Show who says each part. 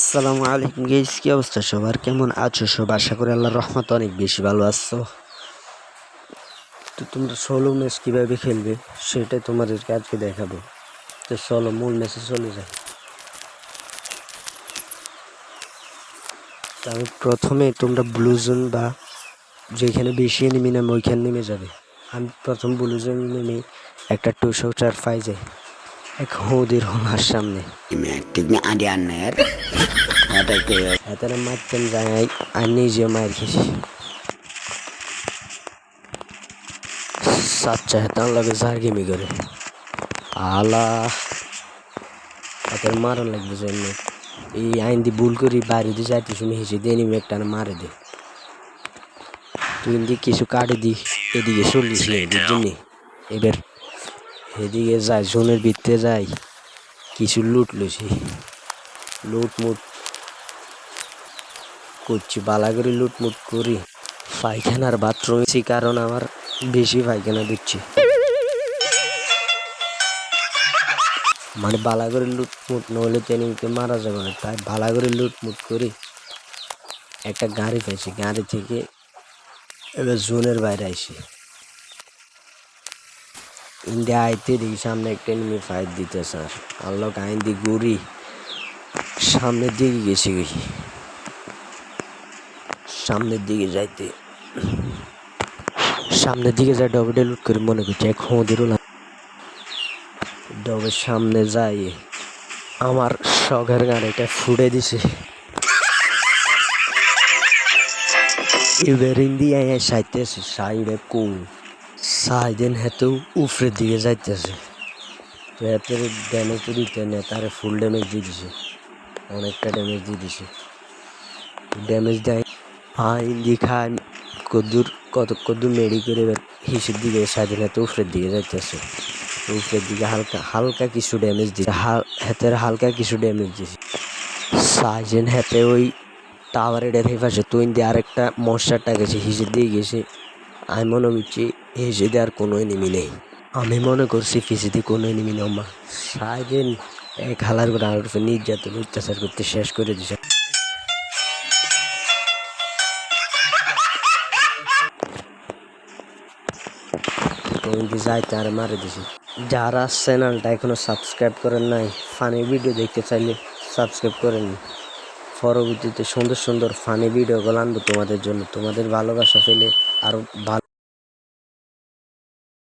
Speaker 1: আসসালামু আলাইকুম গাইস, কি অবস্থা সবার? কেমন আছো সব? আশা করি আল্লাহর রহমতে অনেক বেশি ভালো আছো। তো তোমরা সোলো ম্যাচ কীভাবে খেলবে সেটাই তোমাদেরকে আজকে দেখাবো। তো চলো মূল ম্যাচে চলে যাই। তো আমি প্রথমে তোমরা ব্লু জোন বা যেখানে বেশি এনিমি নামে ওইখানে নেমে যাবে। আমি প্রথম ব্লু জোন নেমে একটা 200 পাই যাই এক হৌদের আমার সামনে। এত মারতেন যাই আর নিজে মার খেয়েছি। সাচ্চা হেতান লাগে জার্গিমি করে আলা এত মারণ লাগবে জন্য এই আইন দিয়ে ভুল করি বাইরে দিয়ে যাইতে শুনে হেসে দিয়ে নিবি একটা মারে দে। তুই দিয়ে কিছু কাটে দি এদিকে চল্লিশ নেই বুঝলি। এবার এদিকে যায় জোনের ভিতরে যাই কিছু লুট লুছি লুটমুট করছি বালা করে লুটমুট করি পায়খানার বাথরুম কারণ আমার বেশি পায়খানা দিচ্ছি মানে বালা করে লুটমুট নইলে তেনিকে মারা যাবে না, তাই বালা করে লুটমুট করি একটা গাড়ি পাইছি। গাড়ি থেকে এবার জোনের বাইরে আইসি ইন্ডিয়া আইতে দেখি সামনে একটা এনিমি ফাইট দিতে স্যার আল্লাহ আইন দিয়ে ঘুরি সামনের দিকে গেছি। সামনের দিকে যাই ডবেটে লুট করে মনে করছি এক হোঁদেরও না। ডবের সামনে যাই আমার শখের গাড়িটা ফুটে দিছে। এবার ইন্ডিয়া সাইতেছে সাইডে কৌ সাইডেন হেতেও উফরের দিকে যাইতেছে। তো এতে ড্যামেজ তো দিতে নেই, তারে ফুল ড্যামেজ দিয়ে দিছে, অনেকটা ড্যামেজ দিয়ে দিছে। ড্যামেজ দেয় হ্যাঁ ইন্দি খায় কদ্দুর মেডি করে এবার হিসের দিকে সাইডেন হেতে উফরের দিকে যাইতেছে। উপরের দিকে হালকা কিছু ড্যামেজ দিছে, হাতের হালকা কিছু ড্যামেজ দিছে। সাইজেন হাতে ওই টাওয়ারের এই পাশে তুই দিয়ে আরেকটা মশারটা গেছে হিসের দিয়ে গেছে। আমি মনে করছি হিসে দিয়ে আর কোনো এনিমি নেই, আমি মনে করছি পিসি দিয়ে কোনো এনিমি নেই। মা সাইজেন এক হালার করে আমার উপরে নির্যাতন অত্যাচার করতে শেষ করে দিছে। যাইতে আর মারে দিছি। যারা চ্যানেলটা এখনো সাবস্ক্রাইব করেন নাই, ফানি ভিডিও দেখতে চাইলে সাবস্ক্রাইব করেন। পরবর্তীতে সুন্দর সুন্দর ফানি ভিডিওগুলো আনবো তোমাদের জন্য। তোমাদের ভালোবাসা পেলে আরও ভালো